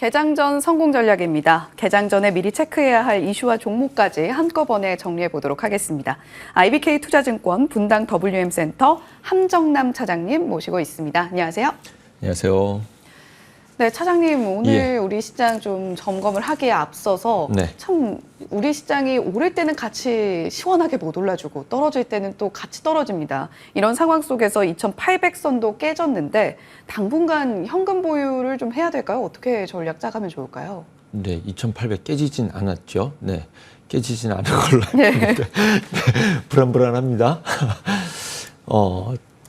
개장 전 성공 전략입니다. 개장 전에 미리 체크해야 할 이슈와 종목까지 한꺼번에 정리해 보도록 하겠습니다. IBK 투자증권 분당 WM센터 함정남 차장님 모시고 있습니다. 안녕하세요. 안녕하세요. 네, 차장님 오늘 우리 시장 좀 점검을 하기에 앞서서 참 우리 시장이 오를 때는 같이 시원하게 못 올라주고 떨어질 때는 또 같이 떨어집니다. 이런 상황 속에서 2,800선도 깨졌는데 당분간 현금 보유를 좀 해야 될까요? 어떻게 전략 짜가면 좋을까요? 네, 2,800 깨지진 않았죠. 네, 깨지진 않은 걸로 알고 있는데 불안불안합니다.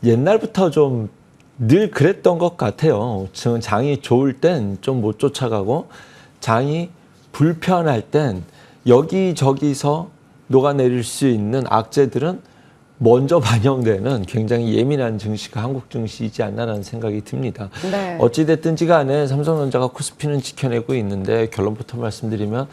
옛날부터 좀 늘 그랬던 것 같아요. 장이 좋을 땐 좀 못 쫓아가고 장이 불편할 땐 여기저기서 녹아내릴 수 있는 악재들은 먼저 반영되는 굉장히 예민한 증시가 한국 증시이지 않나라는 생각이 듭니다. 네. 어찌됐든지 간에 삼성전자가 코스피는 지켜내고 있는데 결론부터 말씀드리면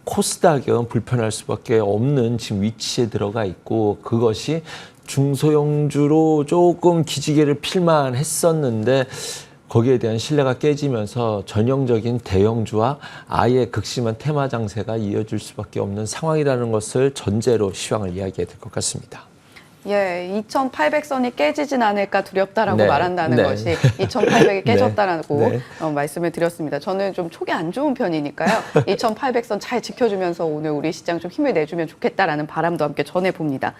코스닥은 불편할 수밖에 없는 지금 위치에 들어가 있고 그것이 중소형주로 조금 기지개를 필만 했었는데 거기에 대한 신뢰가 깨지면서 전형적인 대형주와 아예 극심한 테마 장세가 이어질 수밖에 없는 상황이라는 것을 전제로 시황을 이야기해야 될 것 같습니다. 예, 2,800선이 깨지진 않을까 두렵다라고 말한다는 것이 2,800이 깨졌다라고 말씀을 드렸습니다. 저는 좀 촉이 안 좋은 편이니까요. 2,800선 잘 지켜주면서 오늘 우리 시장 좀 힘을 내주면 좋겠다라는 바람도 함께 전해봅니다.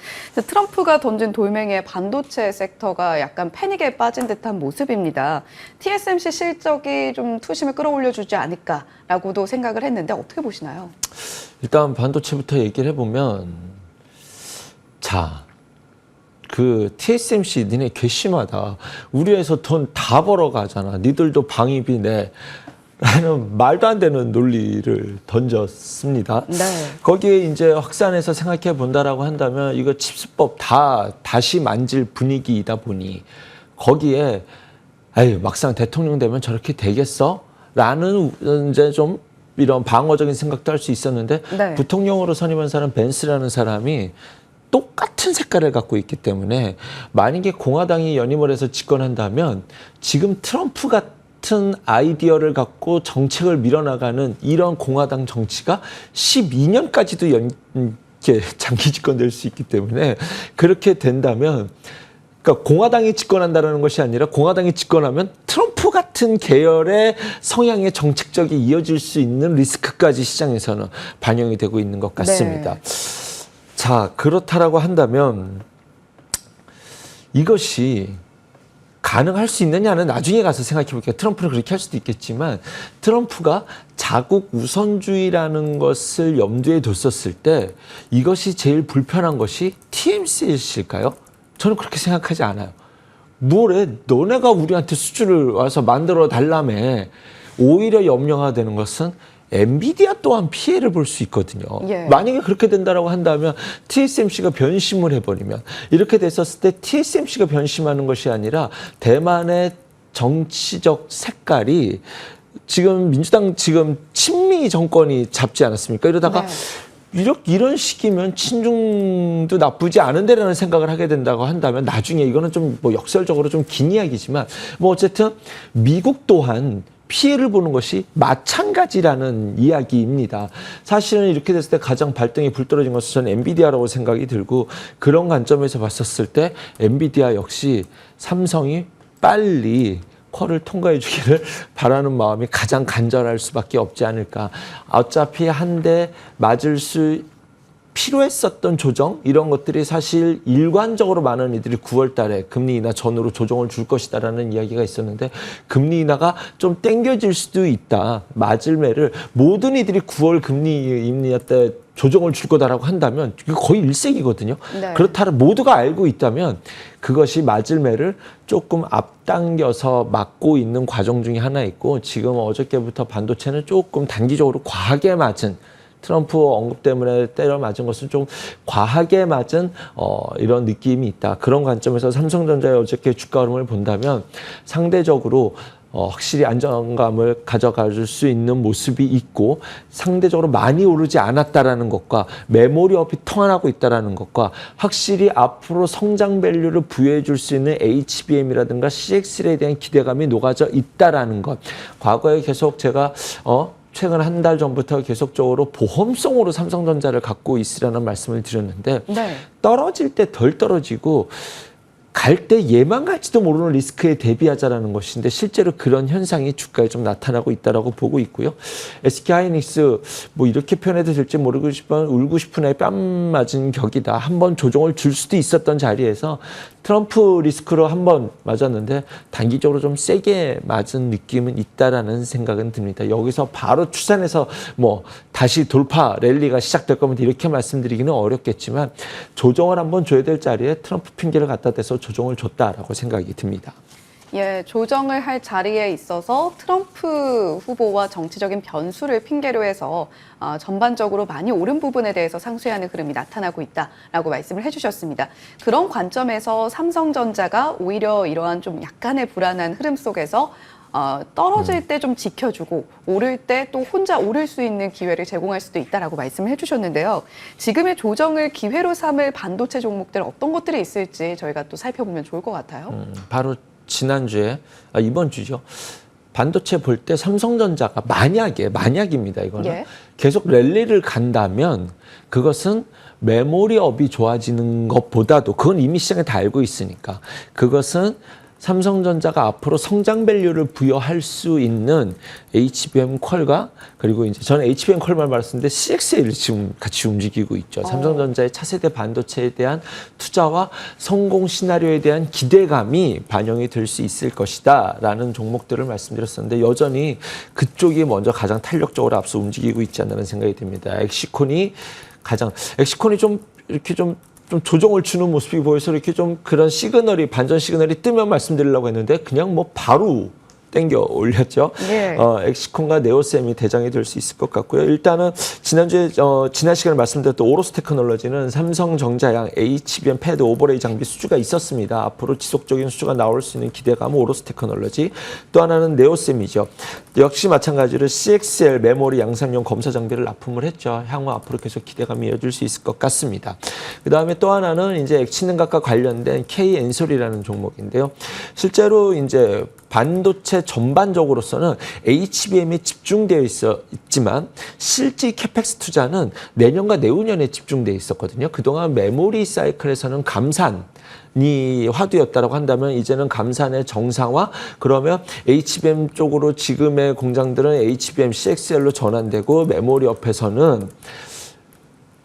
트럼프가 던진 돌멩이의 반도체 섹터가 약간 패닉에 빠진 듯한 모습입니다. TSMC 실적이 좀 투심을 끌어올려주지 않을까라고도 생각을 했는데 어떻게 보시나요? 일단 반도체부터 얘기를 해보면 그 TSMC 니네 괘씸하다. 우리 회사 돈 다 벌어가잖아. 니들도 방위비 내. 라는 말도 안 되는 논리를 던졌습니다. 네. 거기에 이제 확산해서 생각해 본다라고 한다면 이거 칩스법 다시 만질 분위기이다 보니 거기에 막상 대통령 되면 저렇게 되겠어? 라는 이제 좀 이런 방어적인 생각도 할 수 있었는데 부통령으로 선임한 사람 벤스라는 사람이 똑같은 색깔을 갖고 있기 때문에 만약에 공화당이 연임을 해서 집권한다면 지금 트럼프 같은 아이디어를 갖고 정책을 밀어나가는 이런 공화당 정치가 12년까지도 장기 집권될 수 있기 때문에 그렇게 된다면 그러니까 공화당이 집권한다는 것이 아니라 공화당이 집권하면 트럼프 같은 계열의 성향의 정책적이 이어질 수 있는 리스크까지 시장에서는 반영이 되고 있는 것 같습니다. 그렇다라고 한다면 이것이 가능할 수 있느냐는 나중에 가서 생각해 볼게요. 트럼프는 그렇게 할 수도 있겠지만 트럼프가 자국 우선주의라는 것을 염두에 뒀었을 때 이것이 제일 불편한 것이 TSMC일까요? 저는 그렇게 생각하지 않아요. 뭐래? 너네가 우리한테 수주를 와서 만들어 달라며. 오히려 염려가 되는 것은 엔비디아 또한 피해를 볼 수 있거든요. 만약에 그렇게 된다고 한다면 TSMC가 변심을 해버리면 이렇게 됐었을 때 TSMC가 변심하는 것이 아니라 대만의 정치적 색깔이 지금 민주당 친미 정권이 잡지 않았습니까? 이러다가 이런 식이면 친중도 나쁘지 않은데라는 생각을 하게 된다고 한다면 나중에 이거는 좀 역설적으로 좀 긴 이야기지만 어쨌든 미국 또한 피해를 보는 것이 마찬가지라는 이야기입니다. 사실은 이렇게 됐을 때 가장 발등에 불 떨어진 것은 저는 엔비디아라고 생각이 들고 그런 관점에서 봤었을 때 엔비디아 역시 삼성이 빨리 퀄을 통과해 주기를 바라는 마음이 가장 간절할 수밖에 없지 않을까. 어차피 한 대 맞을 수 필요했었던 조정 이런 것들이 사실 일관적으로 많은 이들이 9월 달에 금리 인하 전후로 조정을 줄 것이다라는 이야기가 있었는데 금리 인하가 좀 땡겨질 수도 있다. 맞을 매를 모든 이들이 9월 금리 인하 때 조정을 줄 거다라고 한다면 이거 거의 일색이거든요. 그렇다면 모두가 알고 있다면 그것이 맞을 매를 조금 앞당겨서 막고 있는 과정 중에 하나 있고 지금 어저께부터 반도체는 조금 단기적으로 과하게 맞은 트럼프 언급 때문에 때려 맞은 것은 좀 과하게 맞은 이런 느낌이 있다. 그런 관점에서 삼성전자의 어저께 주가 흐름을 본다면 상대적으로 확실히 안정감을 가져갈 수 있는 모습이 있고 상대적으로 많이 오르지 않았다라는 것과 메모리업이 통한하고 있다라는 것과 확실히 앞으로 성장 밸류를 부여해 줄 수 있는 HBM이라든가 CXL에 대한 기대감이 녹아져 있다라는 것. 과거에 계속 제가 최근 한 달 전부터 계속적으로 보험성으로 삼성전자를 갖고 있으라는 말씀을 드렸는데 네. 떨어질 때 덜 떨어지고 갈 때 얘만 갈지도 모르는 리스크에 대비하자라는 것인데 실제로 그런 현상이 주가에 좀 나타나고 있다라고 보고 있고요. SK하이닉스 뭐 이렇게 표현해도 될지 모르겠지만 울고 싶은 애 뺨 맞은 격이다. 한번 조정을 줄 수도 있었던 자리에서 트럼프 리스크로 한번 맞았는데 단기적으로 좀 세게 맞은 느낌은 있다라는 생각은 듭니다. 여기서 바로 추산해서 뭐 다시 돌파 랠리가 시작될 거면 이렇게 말씀드리기는 어렵겠지만 조정을 한번 줘야 될 자리에 트럼프 핑계를 갖다 대서 조정을 줬다라고 생각이 듭니다. 예, 조정을 할 자리에 있어서 트럼프 후보와 정치적인 변수를 핑계로 해서 전반적으로 많이 오른 부분에 대해서 상쇄하는 흐름이 나타나고 있다라고 말씀을 해주셨습니다. 그런 관점에서 삼성전자가 오히려 이러한 좀 약간의 불안한 흐름 속에서 떨어질 때 좀 지켜주고 오를 때 또 혼자 오를 수 있는 기회를 제공할 수도 있다라고 말씀을 해주셨는데요. 지금의 조정을 기회로 삼을 반도체 종목들 어떤 것들이 있을지 저희가 또 살펴보면 좋을 것 같아요. 바로 지난주에 이번 주죠. 반도체 볼 때 삼성전자가 만약입니다. 이거는 예. 계속 랠리를 간다면 그것은 메모리업이 좋아지는 것보다도 그건 이미 시장에 다 알고 있으니까 그것은 삼성전자가 앞으로 성장 밸류를 부여할 수 있는 HBM 퀄과 그리고 이제 저는 HBM 퀄만 말했는데 CXL을 지금 같이 움직이고 있죠. 삼성전자의 차세대 반도체에 대한 투자와 성공 시나리오에 대한 기대감이 반영이 될 수 있을 것이다라는 종목들을 말씀드렸었는데 여전히 그쪽이 먼저 가장 탄력적으로 앞서 움직이고 있지 않나는 생각이 듭니다. 엑시콘이 좀 이렇게 좀 조정을 주는 모습이 보여서 이렇게 좀 그런 시그널이 반전 시그널이 뜨면 말씀드리려고 했는데 그냥 뭐 바로 땡겨 올렸죠. 예. 엑시콘과 네오셈이 대장이 될 수 있을 것 같고요. 일단은 지난주에 지난 시간에 말씀드렸던 오로스 테크놀로지는 삼성전자양 HBM 패드 오버레이 장비 수주가 있었습니다. 앞으로 지속적인 수주가 나올 수 있는 기대감은 오로스 테크놀로지. 또 하나는 네오셈이죠. 역시 마찬가지로 CXL 메모리 양산용 검사 장비를 납품을 했죠. 향후 앞으로 계속 기대감이 이어질 수 있을 것 같습니다. 그 다음에 또 하나는 이제 액치능각과 관련된 K엔솔이라는 종목인데요. 실제로 이제 반도체 전반적으로서는 HBM에 집중되어 있지만 실제 캐펙스 투자는 내년과 내후년에 집중되어 있었거든요. 그동안 메모리 사이클에서는 감산이 화두였다고 한다면 이제는 감산의 정상화 그러면 HBM 쪽으로 지금의 공장들은 HBM CXL로 전환되고 메모리 옆에서는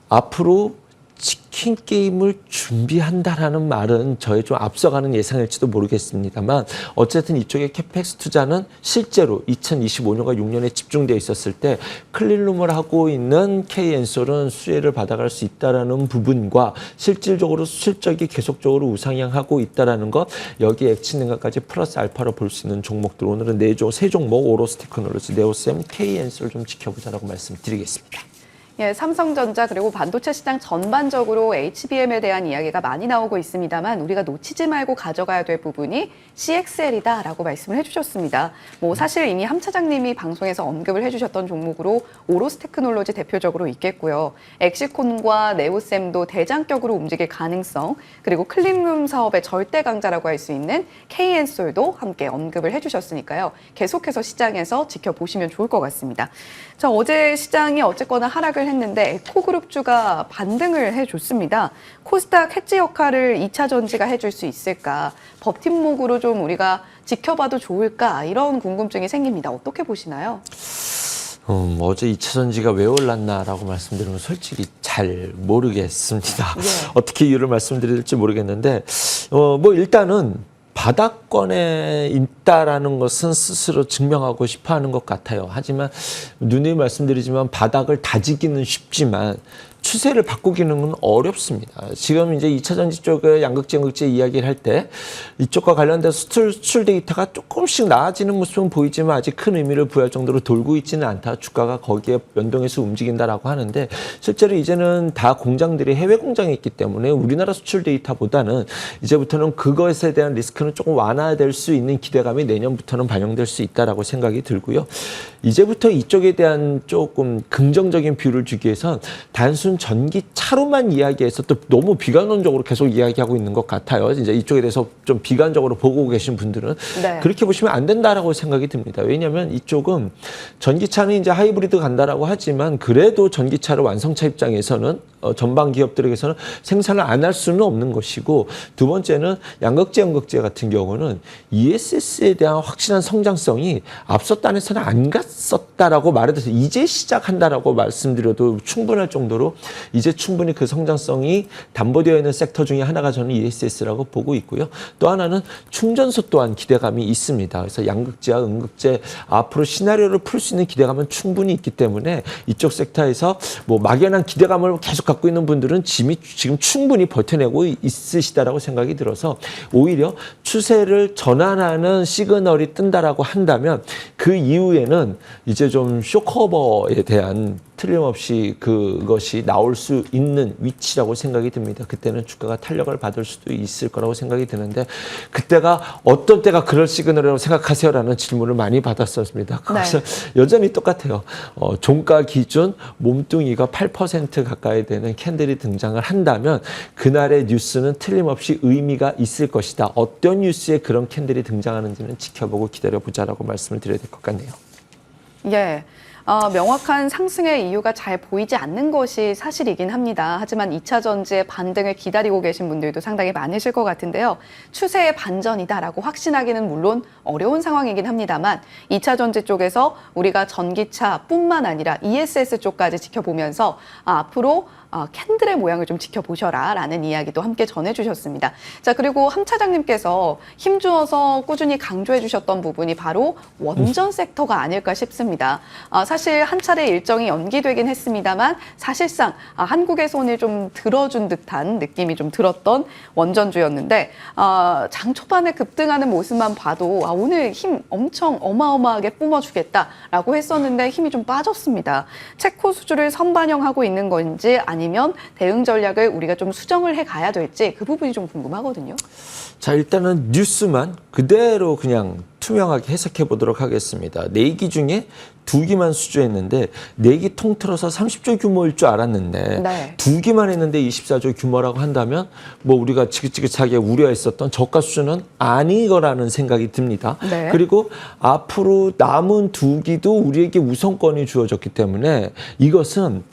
앞으로 치킨 게임을 준비한다라는 말은 저의 좀 앞서가는 예상일지도 모르겠습니다만 어쨌든 이쪽의 캐펙스 투자는 실제로 2025년과 6년에 집중되어 있었을 때 클린룸을 하고 있는 K엔솔은 수혜를 받아갈 수 있다라는 부분과 실질적으로 실적이 계속적으로 우상향하고 있다라는 것 여기 액치능각까지 플러스 알파로 볼 수 있는 종목들 오늘은 세 종목 오로스 테크놀로지, 네오셈, K엔솔 좀 지켜보자라고 말씀드리겠습니다. 예, 삼성전자 그리고 반도체 시장 전반적으로 HBM에 대한 이야기가 많이 나오고 있습니다만 우리가 놓치지 말고 가져가야 될 부분이 CXL이다라고 말씀을 해주셨습니다. 뭐 사실 이미 함 차장님이 방송에서 언급을 해주셨던 종목으로 오로스 테크놀로지 대표적으로 있겠고요. 엑시콘과 네오셈도 대장격으로 움직일 가능성 그리고 클린룸 사업의 절대 강자라고 할 수 있는 K엔솔도 함께 언급을 해주셨으니까요. 계속해서 시장에서 지켜보시면 좋을 것 같습니다. 자, 어제 시장이 어쨌거나 하락을 했는데 에코그룹주가 반등을 해줬습니다. 코스닥 해지 역할을 2차 전지가 해줄 수 있을까? 버팀목으로 좀 우리가 지켜봐도 좋을까? 이런 궁금증이 생깁니다. 어떻게 보시나요? 어제 2차 전지가 왜 올랐나라고 말씀드리면 솔직히 잘 모르겠습니다. 네. 어떻게 이유를 말씀드릴지 모르겠는데 뭐 일단은 바닥권에 있다라는 것은 스스로 증명하고 싶어하는 것 같아요. 하지만 누누이 말씀드리지만 바닥을 다지기는 쉽지만 추세를 바꾸기는 건 어렵습니다. 지금 이제 2차 전지 쪽의 양극재, 음극재 이야기를 할 때 이쪽과 관련돼서 수출 데이터가 조금씩 나아지는 모습은 보이지만 아직 큰 의미를 부여할 정도로 돌고 있지는 않다. 주가가 거기에 연동해서 움직인다라고 하는데 실제로 이제는 다 공장들이 해외 공장에 있기 때문에 우리나라 수출 데이터보다는 이제부터는 그것에 대한 리스크는 조금 완화될 수 있는 기대감이 내년부터는 반영될 수 있다라고 생각이 들고요. 이제부터 이쪽에 대한 조금 긍정적인 뷰를 주기 위해선 단순 전기차로만 이야기해서 또 너무 비관론적으로 계속 이야기하고 있는 것 같아요. 이제 이쪽에 대해서 좀 비관적으로 보고 계신 분들은 네. 그렇게 보시면 안 된다라고 생각이 듭니다. 왜냐하면 이쪽은 전기차는 이제 하이브리드 간다라고 하지만 그래도 전기차를 완성차 입장에서는 전방 기업들에게서는 생산을 안 할 수는 없는 것이고 두 번째는 양극재, 음극재 같은 경우는 ESS에 대한 확실한 성장성이 앞서 단에서는 안 갔었다라고 말해서 이제 시작한다라고 말씀드려도 충분할 정도로 이제 충분히 그 성장성이 담보되어 있는 섹터 중에 하나가 저는 ESS라고 보고 있고요. 또 하나는 충전소 또한 기대감이 있습니다. 그래서 양극재와 음극재 앞으로 시나리오를 풀 수 있는 기대감은 충분히 있기 때문에 이쪽 섹터에서 뭐 막연한 기대감을 계속 갖고 있는 분들은 지금 충분히 버텨내고 있으시다라고 생각이 들어서 오히려 추세를 전환하는 시그널이 뜬다라고 한다면 그 이후에는 이제 좀 쇼커버에 대한 틀림없이 그것이 나올 수 있는 위치라고 생각이 듭니다. 그때는 주가가 탄력을 받을 수도 있을 거라고 생각이 드는데 그때가 어떤 때가 그럴 시그널이라고 생각하세요라는 질문을 많이 받았었습니다. 그래서 여전히 똑같아요. 종가 기준 몸뚱이가 8% 가까이 되는 캔들이 등장을 한다면 그날의 뉴스는 틀림없이 의미가 있을 것이다. 어떤 뉴스에 그런 캔들이 등장하는지는 지켜보고 기다려보자라고 말씀을 드려야 될 것 같네요. 예. 명확한 상승의 이유가 잘 보이지 않는 것이 사실이긴 합니다. 하지만 2차 전지의 반등을 기다리고 계신 분들도 상당히 많으실 것 같은데요. 추세의 반전이다라고 확신하기는 물론 어려운 상황이긴 합니다만 2차 전지 쪽에서 우리가 전기차뿐만 아니라 ESS 쪽까지 지켜보면서 앞으로 캔들의 모양을 좀 지켜보셔라 라는 이야기도 함께 전해주셨습니다. 자, 그리고 함 차장님께서 힘주어서 꾸준히 강조해 주셨던 부분이 바로 원전 섹터가 아닐까 싶습니다. 사실 한 차례 일정이 연기되긴 했습니다만 사실상 한국의 손을 좀 들어준 듯한 느낌이 좀 들었던 원전주였는데 장 초반에 급등하는 모습만 봐도 오늘 힘 엄청 어마어마하게 뿜어주겠다라고 했었는데 힘이 좀 빠졌습니다. 체코 수주를 선반영하고 있는 건지 아니면 대응 전략을 우리가 좀 수정을 해가야 될지 그 부분이 좀 궁금하거든요. 자, 일단은 뉴스만 그대로 그냥 투명하게 해석해 보도록 하겠습니다. 4기 중에 2기만 수주했는데 4기 통틀어서 30조 규모일 줄 알았는데 네. 2기만 했는데 24조 규모라고 한다면 뭐 우리가 지긋지긋하게 우려했었던 저가 수준은 아니거라는 생각이 듭니다. 네. 그리고 앞으로 남은 2기도 우리에게 우선권이 주어졌기 때문에 이것은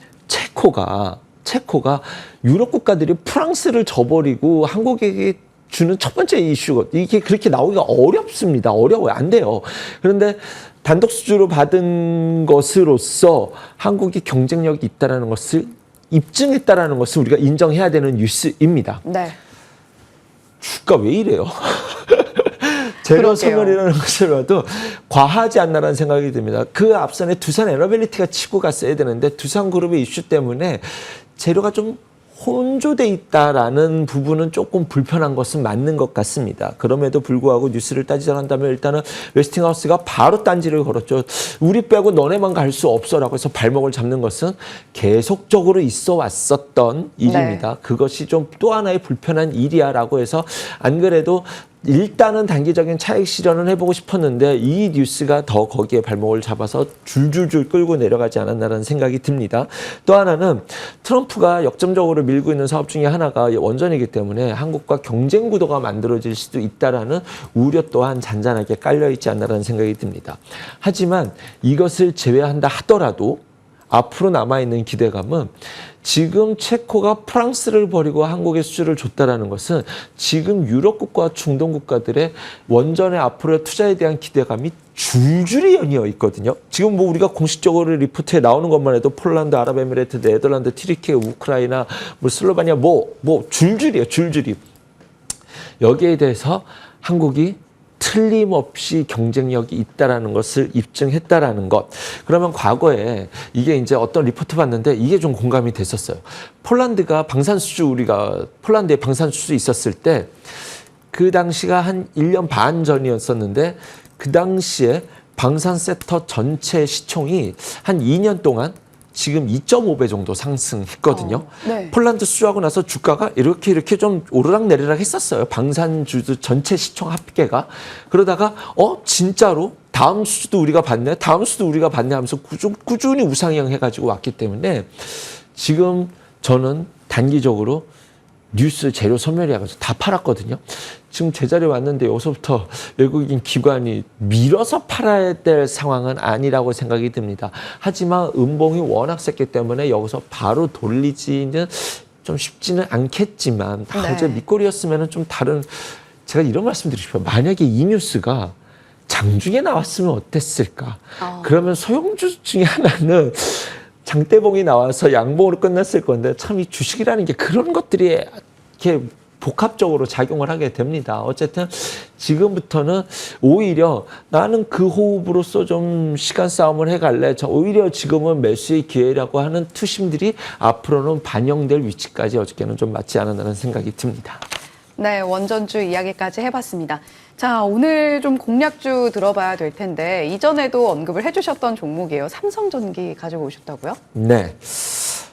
체코가 유럽 국가들이 프랑스를 져버리고 한국에게 주는 첫 번째 이슈가 이게 그렇게 나오기가 어렵습니다. 어려워요. 안 돼요. 그런데 단독 수주로 받은 것으로서 한국이 경쟁력이 있다는 것을 입증했다는 것을 우리가 인정해야 되는 뉴스입니다. 네. 주가 왜 이래요? 재료 소멸이라는 것을 봐도 과하지 않나라는 생각이 듭니다. 그 앞선에 두산 에너빌리티가 치고 갔어야 되는데 두산그룹의 이슈 때문에 재료가 좀 혼조돼 있다라는 부분은 조금 불편한 것은 맞는 것 같습니다. 그럼에도 불구하고 뉴스를 따지자한다면 일단은 웨스팅하우스가 바로 딴지를 걸었죠. 우리 빼고 너네만 갈 수 없어라고 해서 발목을 잡는 것은 계속적으로 있어 왔었던 일입니다. 네. 그것이 좀 또 하나의 불편한 일이야라고 해서 안 그래도 일단은 단기적인 차익 실현을 해보고 싶었는데 이 뉴스가 더 거기에 발목을 잡아서 줄줄줄 끌고 내려가지 않았나라는 생각이 듭니다. 또 하나는 트럼프가 역점적으로 밀고 있는 사업 중에 하나가 원전이기 때문에 한국과 경쟁 구도가 만들어질 수도 있다라는 우려 또한 잔잔하게 깔려있지 않나라는 생각이 듭니다. 하지만 이것을 제외한다 하더라도 앞으로 남아있는 기대감은 지금 체코가 프랑스를 버리고 한국에 수주를 줬다라는 것은 지금 유럽 국가와 중동 국가들의 원전의 앞으로의 투자에 대한 기대감이 줄줄이 연이어 있거든요. 지금 뭐 우리가 공식적으로 리포트에 나오는 것만 해도 폴란드, 아랍에미레이트, 네덜란드, 튀르키예, 우크라이나, 뭐 슬로바니아 줄줄이에요. 줄줄이. 여기에 대해서 한국이 틀림없이 경쟁력이 있다라는 것을 입증했다라는 것. 그러면 과거에 이게 이제 어떤 리포트 봤는데 이게 좀 공감이 됐었어요. 폴란드가 우리가 폴란드에 방산수주 있었을 때 그 당시가 한 1년 반 전이었었는데 그 당시에 방산 섹터 전체 시총이 한 2년 동안 지금 2.5배 정도 상승했거든요. 네. 폴란드 수주하고 나서 주가가 이렇게 좀 오르락내리락 했었어요. 방산주도 전체 시총 합계가. 그러다가 진짜로 다음 수주도 우리가 받네 하면서 꾸준히 우상향 해가지고 왔기 때문에 지금 저는 단기적으로 뉴스 재료 소멸해가지고 다 팔았거든요. 지금 제자리에 왔는데 여기서부터 외국인 기관이 밀어서 팔아야 될 상황은 아니라고 생각이 듭니다. 하지만 음봉이 워낙 셌기 때문에 여기서 바로 돌리지는 좀 쉽지는 않겠지만 어제 밑거리였으면 좀 다른, 제가 이런 말씀 드리고 싶어요. 만약에 이 뉴스가 장중에 나왔으면 어땠을까? 그러면 소형주 중에 하나는 장대봉이 나와서 양봉으로 끝났을 건데 참 이 주식이라는 게 그런 것들이 이렇게 복합적으로 작용을 하게 됩니다. 어쨌든 지금부터는 오히려 나는 그 호흡으로서 좀 시간 싸움을 해갈래. 오히려 지금은 매수의 기회라고 하는 투심들이 앞으로는 반영될 위치까지 어저께는 좀 맞지 않았다는 생각이 듭니다. 네, 원전주 이야기까지 해봤습니다. 자, 오늘 좀 공략주 들어봐야 될 텐데 이전에도 언급을 해주셨던 종목이에요. 삼성전기 가지고 오셨다고요? 네.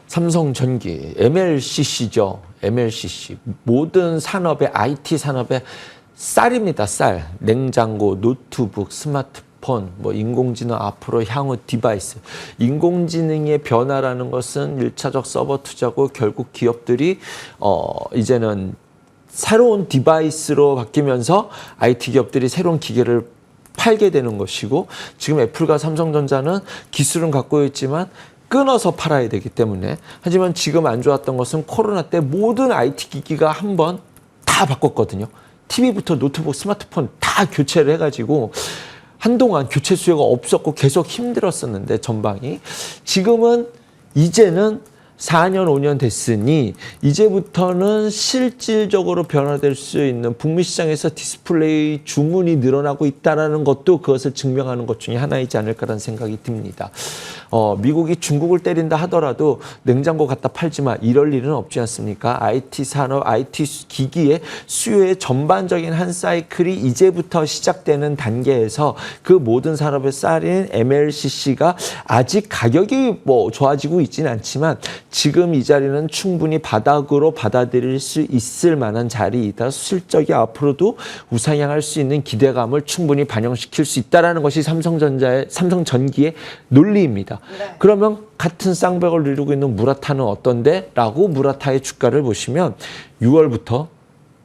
삼성전기, MLCC죠. MLCC. 모든 산업의, IT 산업의 쌀입니다. 쌀. 냉장고, 노트북, 스마트폰, 인공지능 앞으로 향후 디바이스. 인공지능의 변화라는 것은 1차적 서버 투자고 결국 기업들이 이제는 새로운 디바이스로 바뀌면서 IT 기업들이 새로운 기계를 팔게 되는 것이고, 지금 애플과 삼성전자는 기술은 갖고 있지만 끊어서 팔아야 되기 때문에. 하지만 지금 안 좋았던 것은 코로나 때 모든 IT 기기가 한번 다 바꿨거든요. TV부터 노트북, 스마트폰 다 교체를 해가지고 한동안 교체 수요가 없었고 계속 힘들었었는데 전방이. 지금은 이제는 4년, 5년 됐으니 이제부터는 실질적으로 변화될 수 있는, 북미 시장에서 디스플레이 주문이 늘어나고 있다는 것도 그것을 증명하는 것 중에 하나이지 않을까라는 생각이 듭니다. 미국이 중국을 때린다 하더라도 냉장고 갖다 팔지만 이럴 일은 없지 않습니까? IT 산업, IT 기기의 수요의 전반적인 한 사이클이 이제부터 시작되는 단계에서 그 모든 산업의 쌀인 MLCC가 아직 가격이 좋아지고 있지는 않지만 지금 이 자리는 충분히 바닥으로 받아들일 수 있을 만한 자리이다. 실적이 앞으로도 우상향할 수 있는 기대감을 충분히 반영시킬 수 있다는 것이 삼성전기의 논리입니다. 네. 그러면 같은 쌍벽을 이루고 있는 무라타는 어떤데? 라고 무라타의 주가를 보시면 6월부터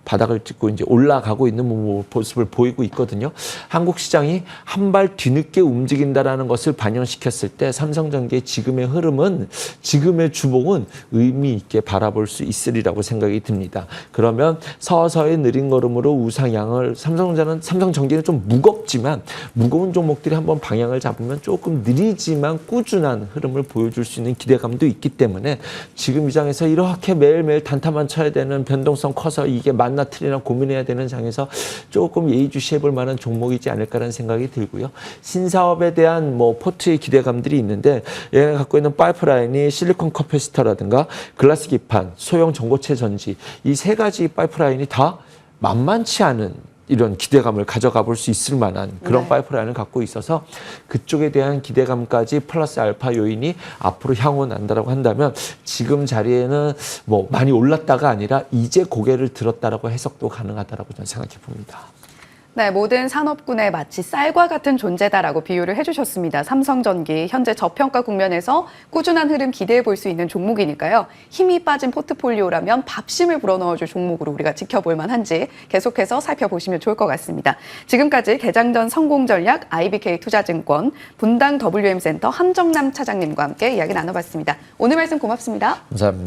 바닥을 찍고 이제 올라가고 있는 모습을 보이고 있거든요. 한국 시장이 한 발 뒤늦게 움직인다라는 것을 반영시켰을 때 삼성전기의 지금의 흐름은, 지금의 주봉은 의미 있게 바라볼 수 있으리라고 생각이 듭니다. 그러면 서서히 느린 걸음으로 우상향을, 삼성전기는 좀 무겁지만 무거운 종목들이 한번 방향을 잡으면 조금 느리지만 꾸준한 흐름을 보여줄 수 있는 기대감도 있기 때문에 지금 이 장에서 이렇게 매일매일 단타만 쳐야 되는, 변동성 커서 이게 맞나 틀리나 고민해야 되는 장에서 조금 예의주시해 볼 만한 종목이지 않을까라는 생각이 들고요. 신사업에 대한 포트의 기대감들이 있는데, 얘가 갖고 있는 파이프라인이 실리콘 커패시터라든가 글라스 기판, 소형 전고체 전지, 이 세 가지 파이프라인이 다 만만치 않은 이런 기대감을 가져가 볼 수 있을 만한 그런 파이프라인을 갖고 있어서 그쪽에 대한 기대감까지 플러스 알파 요인이 앞으로 향후 난다라고 한다면 지금 자리에는 많이 올랐다가 아니라 이제 고개를 들었다라고 해석도 가능하다라고 저는 생각해 봅니다. 네, 모든 산업군에 마치 쌀과 같은 존재다라고 비유를 해주셨습니다. 삼성전기, 현재 저평가 국면에서 꾸준한 흐름 기대해 볼 수 있는 종목이니까요. 힘이 빠진 포트폴리오라면 밥심을 불어넣어줄 종목으로 우리가 지켜볼 만한지 계속해서 살펴보시면 좋을 것 같습니다. 지금까지 개장전 성공전략 IBK 투자증권 분당 WM센터 함정남 차장님과 함께 이야기 나눠봤습니다. 오늘 말씀 고맙습니다. 감사합니다.